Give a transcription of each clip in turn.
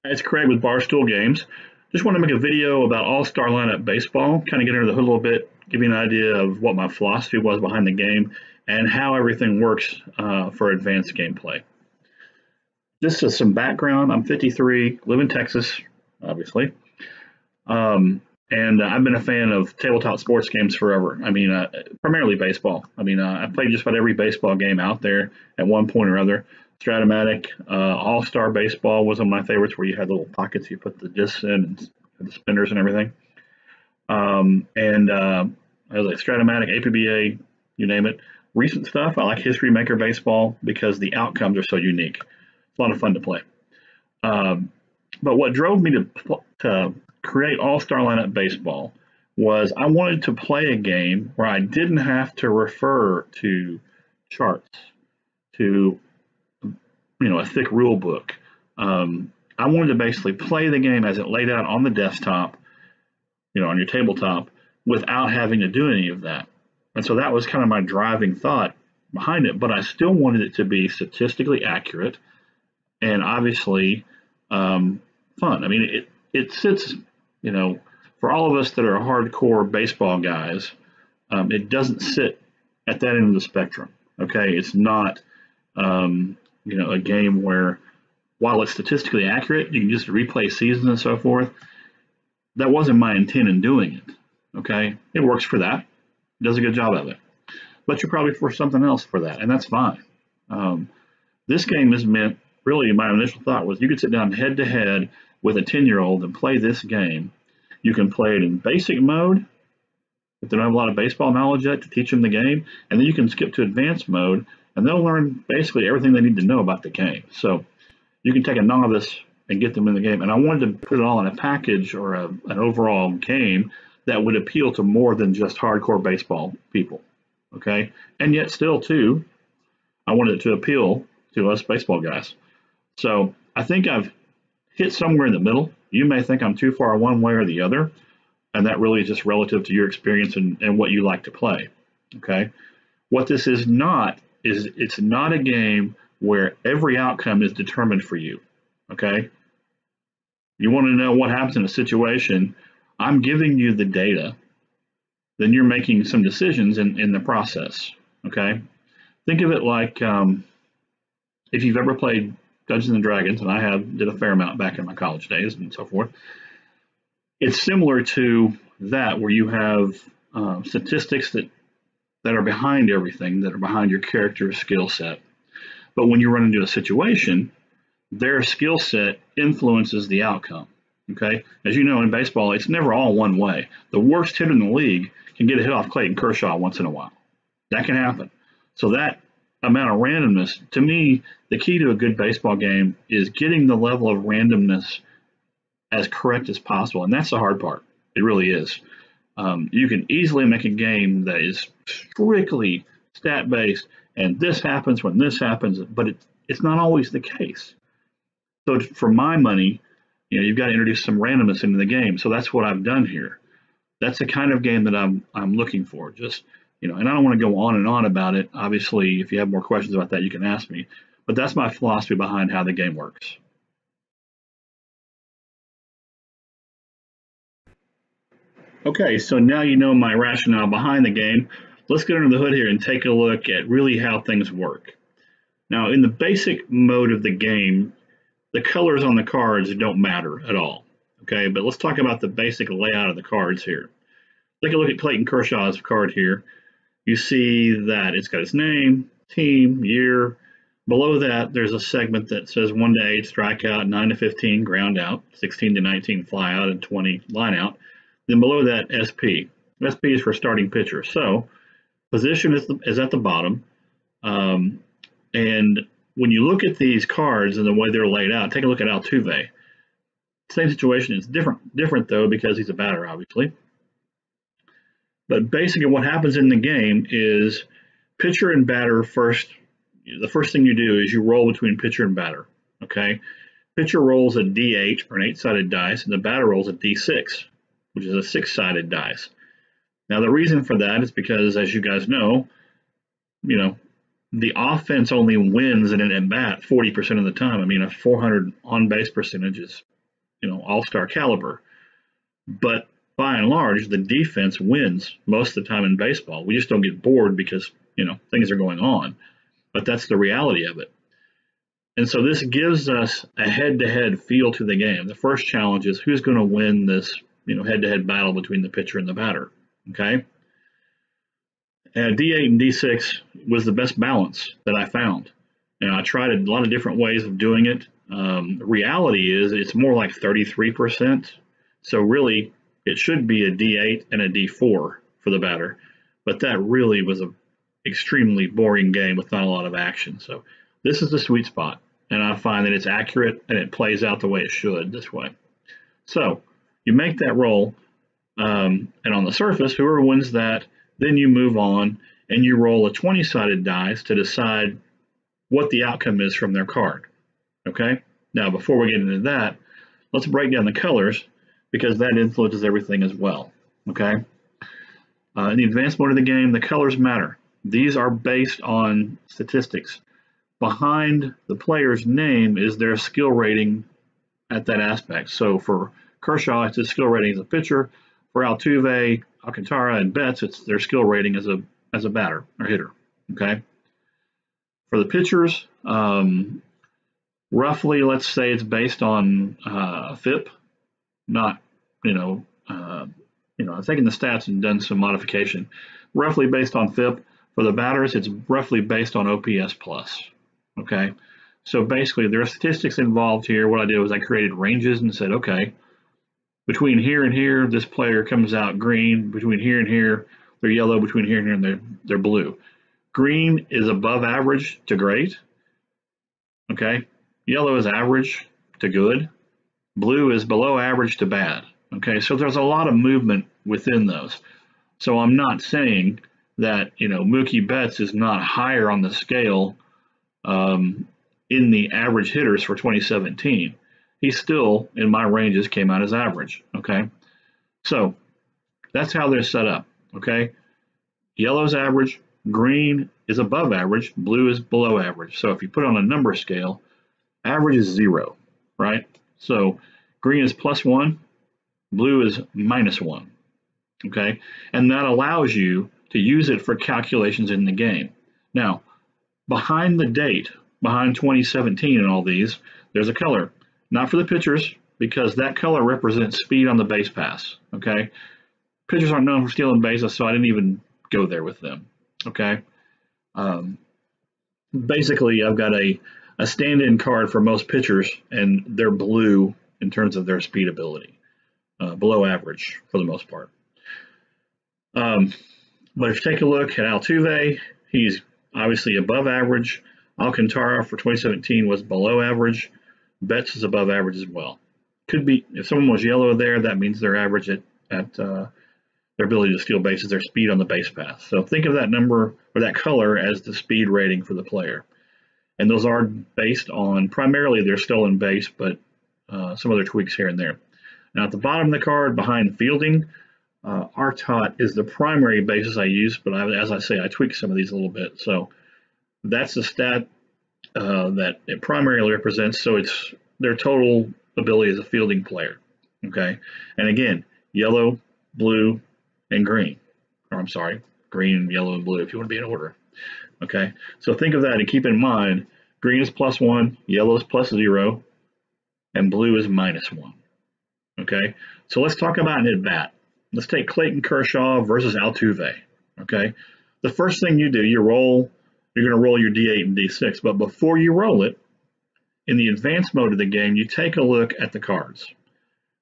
It's Craig with Barstool Games. Just want to make a video about All-Star Lineup Baseball, kind of get under the hood a little bit, give you an idea of what my philosophy was behind the game and how everything works for advanced gameplay. Just as some background, I'm 53, live in Texas, obviously. And I've been a fan of tabletop sports games forever. I mean, primarily baseball. I mean, I played just about every baseball game out there at one point or other. Stratomatic, All-Star Baseball was one of my favorites, where you had little pockets you put the discs in and the spinners and everything. I was like Stratomatic, APBA, you name it. Recent stuff, I like History Maker Baseball because the outcomes are so unique. It's a lot of fun to play. But what drove me to create All-Star Lineup Baseball was I wanted to play a game where I didn't have to refer to charts, to a thick rule book. I wanted to basically play the game as it laid out on the desktop, on your tabletop, without having to do any of that. And so that was kind of my driving thought behind it. But I still wanted it to be statistically accurate and obviously fun. I mean, it sits, for all of us that are hardcore baseball guys, it doesn't sit at that end of the spectrum. Okay, it's not, a game where, while it's statistically accurate, you can just replay seasons and so forth. That wasn't my intent in doing it. Okay, it works for that. It does a good job of it. But you're probably for something else for that, and that's fine. This game is meant, really, my initial thought was you could sit down head to head with a 10-year-old and play this game. You can play it in basic mode if they don't have a lot of baseball knowledge yet, to teach them the game, and then you can skip to advanced mode and they'll learn basically everything they need to know about the game. So you can take a novice and get them in the game. And I wanted to put it all in a package or an overall game that would appeal to more than just hardcore baseball people. Okay, and yet still too, I wanted it to appeal to us baseball guys. So I think I've hit somewhere in the middle. You may think I'm too far one way or the other, and that really is just relative to your experience and what you like to play. Okay, what this is not is it's not a game where every outcome is determined for you. Okay, you want to know what happens in a situation, I'm giving you the data, then you're making some decisions in the process. Okay, think of it like if you've ever played Dungeons and Dragons, and I did a fair amount back in my college days and so forth. It's similar to that, where you have statistics that are behind everything, that are behind your character's skill set. But when you run into a situation, their skill set influences the outcome. Okay, as you know, in baseball, it's never all one way. The worst hitter in the league can get a hit off Clayton Kershaw once in a while. That can happen. So that amount of randomness, to me, the key to a good baseball game is getting the level of randomness as correct as possible, and that's the hard part. It really is. You can easily make a game that is strictly stat based, and this happens when this happens, but it's not always the case. So for my money, you've got to introduce some randomness into the game. So that's what I've done here. That's the kind of game that I'm looking for. Just and I don't want to go on and on about it. Obviously, if you have more questions about that, you can ask me. But that's my philosophy behind how the game works. Okay, so now you know my rationale behind the game. Let's get under the hood here and take a look at really how things work. Now, in the basic mode of the game, the colors on the cards don't matter at all. Okay, but let's talk about the basic layout of the cards here. Take a look at Clayton Kershaw's card here. You see that it's got his name, team, year. Below that, there's a segment that says 1 to 8 strikeout, 9 to 15 ground out, 16 to 19 fly out, and 20 line out. Then below that, SP. SP is for starting pitcher. So position is at the bottom. And when you look at these cards and the way they're laid out, take a look at Altuve. Same situation. It's different though, because he's a batter, obviously. But basically what happens in the game is pitcher and batter first. The first thing you do is you roll between pitcher and batter. Okay. Pitcher rolls a D8 or an 8-sided dice, and the batter rolls a D6, which is a 6-sided dice. Now the reason for that is because, as you guys know, the offense only wins in an at bat 40% of the time. I mean, a 400 on base percentage is all-star caliber. But by and large, the defense wins most of the time in baseball. We just don't get bored because things are going on. But that's the reality of it. And so this gives us a head-to-head feel to the game. The first challenge is who's going to win this head-to-head battle between the pitcher and the batter. Okay. And D8 and D6 was the best balance that I found. I tried a lot of different ways of doing it. Reality is it's more like 33%. So really, it should be a D8 and a D4 for the batter. But that really was an extremely boring game with not a lot of action. So this is the sweet spot. And I find that it's accurate and it plays out the way it should this way. So you make that roll. And on the surface, whoever wins that, then you move on and you roll a 20-sided dice to decide what the outcome is from their card. Okay? Now, before we get into that, let's break down the colors because that influences everything as well. Okay? In the advanced mode of the game, the colors matter. These are based on statistics. Behind the player's name is their skill rating at that aspect. So for Kershaw, it's his skill rating as a pitcher. For Altuve, Alcantara, and Betts, it's their skill rating as a batter or hitter. Okay. For the pitchers, roughly, let's say it's based on FIP, not I've taken the stats and done some modification. Roughly based on FIP. For the batters, it's roughly based on OPS plus. Okay. So basically, there are statistics involved here. What I did was I created ranges and said, okay, between here and here, this player comes out green. Between here and here, they're yellow. Between here and here, they're blue. Green is above average to great. Okay. Yellow is average to good. Blue is below average to bad. Okay. So there's a lot of movement within those. So I'm not saying that, Mookie Betts is not higher on the scale in the average hitters for 2017. He still, in my ranges, came out as average. Okay. So that's how they're set up. Okay. Yellow is average. Green is above average. Blue is below average. So if you put on a number scale, average is 0, right? So green is +1. Blue is -1. Okay. And that allows you to use it for calculations in the game. Now, behind the date, behind 2017 and all these, there's a color. Not for the pitchers, because that color represents speed on the base pass. Okay. Pitchers aren't known for stealing bases, so I didn't even go there with them. Okay. Basically, I've got a stand-in card for most pitchers, and they're blue in terms of their speed ability, below average for the most part. But if you take a look at Altuve, he's obviously above average. Alcantara for 2017 was below average. Betts is above average as well. Could be, if someone was yellow there, that means they're average at their ability to steal bases, their speed on the base pass. So think of that number or that color as the speed rating for the player. And those are based on primarily their stolen base, but some other tweaks here and there. Now at the bottom of the card, behind fielding, RTOT is the primary basis I use, but as I say, I tweak some of these a little bit. So that's the stat that it primarily represents. So it's their total ability as a fielding player. Okay. And again, yellow, blue, and green. Or I'm sorry, green, yellow, and blue if you want to be in order. Okay. So think of that and keep in mind, green is +1, yellow is +0, and blue is -1. Okay. So let's talk about an at-bat. Let's take Clayton Kershaw versus Altuve. Okay. The first thing you do, you're going to roll your D8 and D6, but before you roll it, in the advanced mode of the game, you take a look at the cards.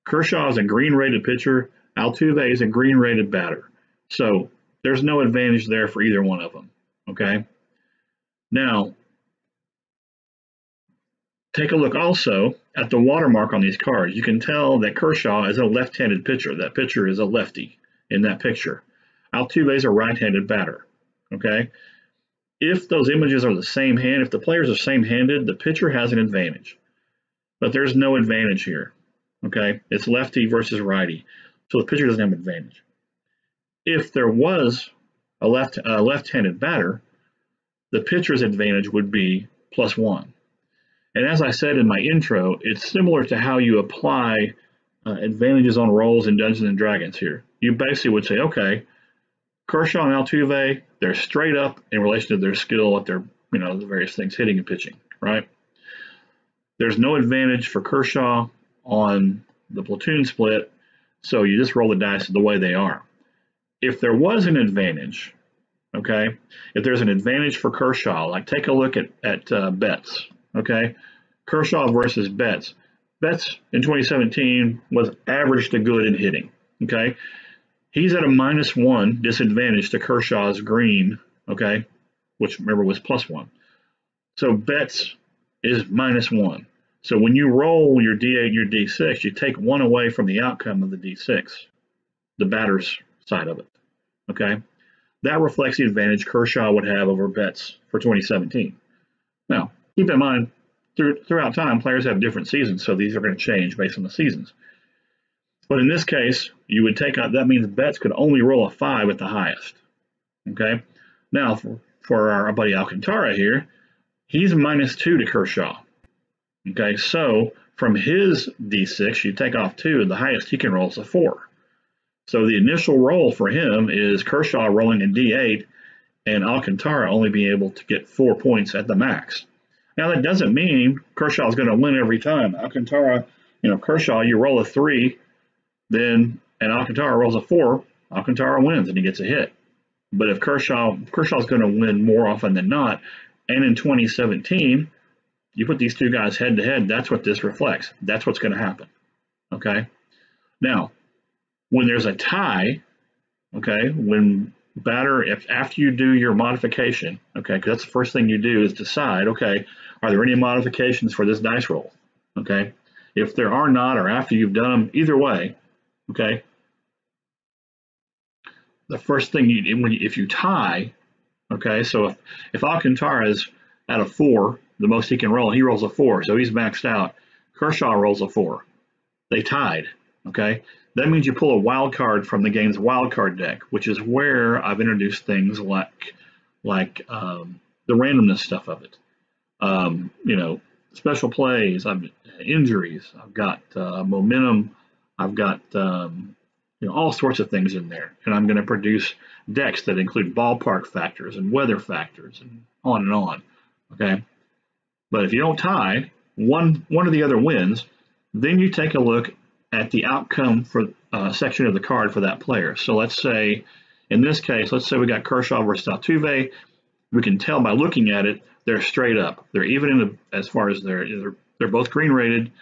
Kershaw is a green rated pitcher. Altuve is a green rated batter. So there's no advantage there for either one of them. Okay. Now, take a look also at the watermark on these cards. You can tell that Kershaw is a left-handed pitcher. That pitcher is a lefty in that picture. Altuve is a right-handed batter. Okay. If those images are the same hand, if the players are same-handed, the pitcher has an advantage. But there's no advantage here. Okay. It's lefty versus righty. So the pitcher doesn't have an advantage. If there was a left-handed batter, the pitcher's advantage would be +1. And as I said in my intro, it's similar to how you apply advantages on rolls in Dungeons and Dragons here. You basically would say, okay, Kershaw and Altuve, they're straight up in relation to their skill at their, the various things, hitting and pitching, right? There's no advantage for Kershaw on the platoon split, so you just roll the dice the way they are. If there was an advantage, okay, if there's an advantage for Kershaw, like take a look at Betts, okay, Kershaw versus Betts. Betts in 2017 was average to good in hitting, okay. He's at a -1 disadvantage to Kershaw's green, okay, which remember was +1. So Betts is -1. So when you roll your D8 and your D6, you take one away from the outcome of the D6, the batter's side of it, okay? That reflects the advantage Kershaw would have over Betts for 2017. Now, keep in mind, throughout time, players have different seasons, so these are going to change based on the seasons. But in this case, you would take out, that means Betts could only roll a 5 at the highest, okay? Now, for our buddy Alcantara here, he's -2 to Kershaw, okay? So from his D6, you take off 2, the highest he can roll is a 4. So the initial roll for him is Kershaw rolling a D8 and Alcantara only being able to get 4 points at the max. Now that doesn't mean Kershaw's going to win every time. Alcantara, Kershaw, you roll a 3, and Alcantara rolls a 4, Alcantara wins and he gets a hit. But if Kershaw's going to win more often than not, and in 2017, you put these two guys head to head, that's what this reflects. That's what's going to happen. Okay. Now, when there's a tie, okay, when after you do your modification, okay, because that's the first thing you do is decide, okay, are there any modifications for this dice roll? Okay. If there are not, or after you've done them, either way, okay, the first thing if you tie, okay, so if Alcantara is at a 4, the most he can roll, he rolls a 4, so he's maxed out. Kershaw rolls a 4. They tied, okay? That means you pull a wild card from the game's wild card deck, which is where I've introduced things like the randomness stuff of it. Special plays, injuries, I've got momentum, I've got all sorts of things in there, and I'm going to produce decks that include ballpark factors and weather factors and on, okay? But if you don't tie, one or the other wins, then you take a look at the outcome for section of the card for that player. So let's say, in this case, let's say we got Kershaw versus Altuve. We can tell by looking at it, they're straight up. They're even as far as they're both green rated,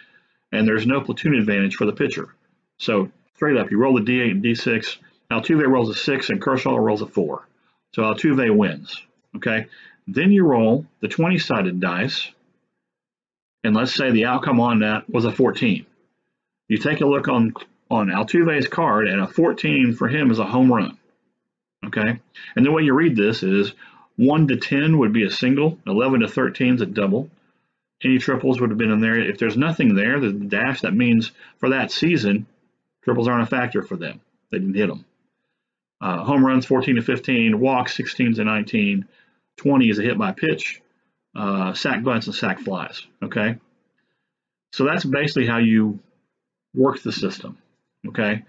and there's no platoon advantage for the pitcher. So straight up, you roll the D8 and D6. Altuve rolls a 6 and Kershaw rolls a 4. So Altuve wins. Okay. Then you roll the 20-sided dice, and let's say the outcome on that was a 14. You take a look on Altuve's card, and a 14 for him is a home run. Okay. And the way you read this is 1 to 10 would be a single, 11 to 13 is a double. Any triples would have been in there. If there's nothing there, the dash, that means for that season, triples aren't a factor for them. They didn't hit them. Home runs 14 to 15, walks 16 to 19, 20 is a hit by pitch, sack bunts and sack flies. Okay, so that's basically how you work the system. Okay,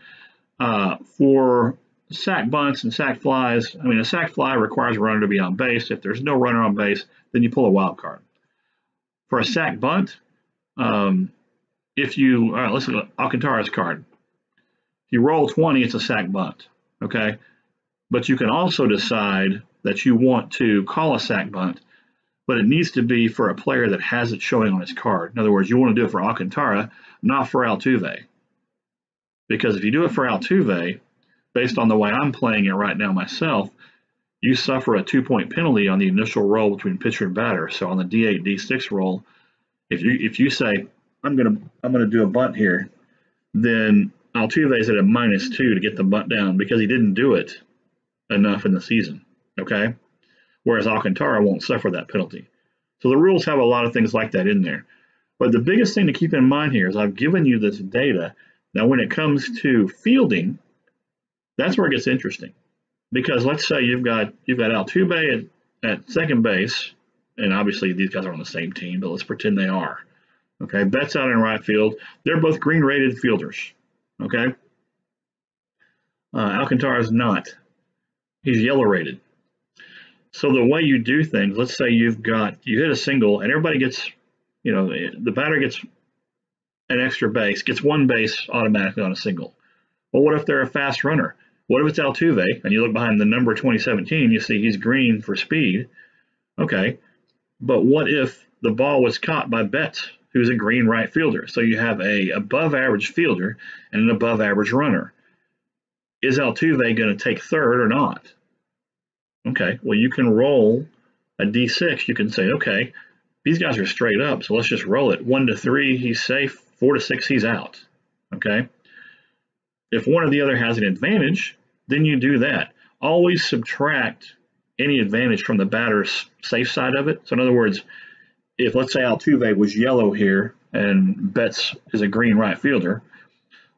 for sack bunts and sack flies, a sack fly requires a runner to be on base. If there's no runner on base, then you pull a wild card. For a sack bunt, let's look at Alcantara's card. If you roll 20, it's a sack bunt, okay? But you can also decide that you want to call a sack bunt, but it needs to be for a player that has it showing on his card. In other words, you want to do it for Alcantara, not for Altuve. Because if you do it for Altuve, based on the way I'm playing it right now myself, you suffer a 2-point penalty on the initial roll between pitcher and batter. So on the D8, D6 roll, if you say, I'm gonna do a bunt here, then Altuve's at a -2 to get the bunt down because he didn't do it enough in the season, okay? Whereas Alcantara won't suffer that penalty. So the rules have a lot of things like that in there. But the biggest thing to keep in mind here is I've given you this data. Now when it comes to fielding, that's where it gets interesting. Because let's say you've got Altuve at second base, and obviously these guys are on the same team, but let's pretend they are. Okay, Betts out in right field. They're both green rated fielders. Okay, Alcantara is not. He's yellow rated. So the way you do things, let's say you hit a single and everybody gets, the batter gets an extra base, gets one base automatically on a single. Well, what if they're a fast runner? What if it's Altuve and you look behind the number 2017, you see he's green for speed. Okay, but what if the ball was caught by Betts, who's a green right fielder? So you have a above average fielder and an above average runner. Is Altuve going to take third or not? Okay, well, you can roll a D6. You can say, okay, these guys are straight up, so let's just roll it. 1 to 3, he's safe. 4 to 6, he's out. Okay. If one or the other has an advantage, then you do that. Always subtract any advantage from the batter's safe side of it. So in other words, if let's say Altuve was yellow here and Betts is a green right fielder,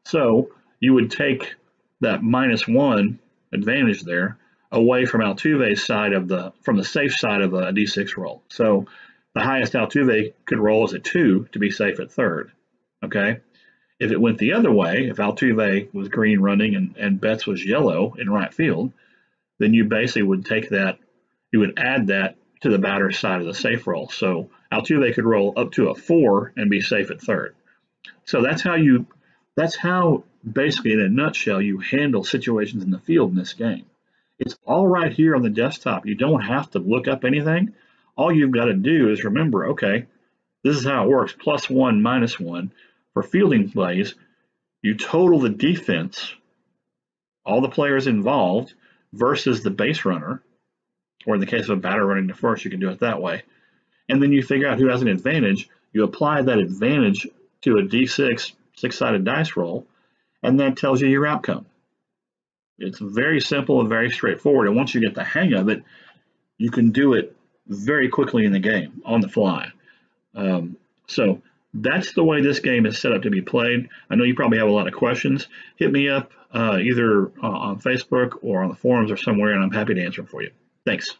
so you would take that -1 advantage there away from Altuve's side from the safe side of a D6 roll. So the highest Altuve could roll is a 2 to be safe at third. Okay. If it went the other way, if Altuve was green running and Betts was yellow in right field, then you basically would take that, you would add that to the batter's side of the safe roll. So Altuve could roll up to a 4 and be safe at third. So that's how basically in a nutshell you handle situations in the field in this game. It's all right here on the desktop. You don't have to look up anything. All you've got to do is remember, okay, this is how it works, +1, -1. For fielding plays, you total the defense, all the players involved, versus the base runner, or in the case of a batter running to first, you can do it that way. And then you figure out who has an advantage. You apply that advantage to a D6, six-sided dice roll, and that tells you your outcome. It's very simple and very straightforward. And once you get the hang of it, you can do it very quickly in the game on the fly. So that's the way this game is set up to be played. I know you probably have a lot of questions. Hit me up either on Facebook or on the forums or somewhere, and I'm happy to answer them for you. Thanks.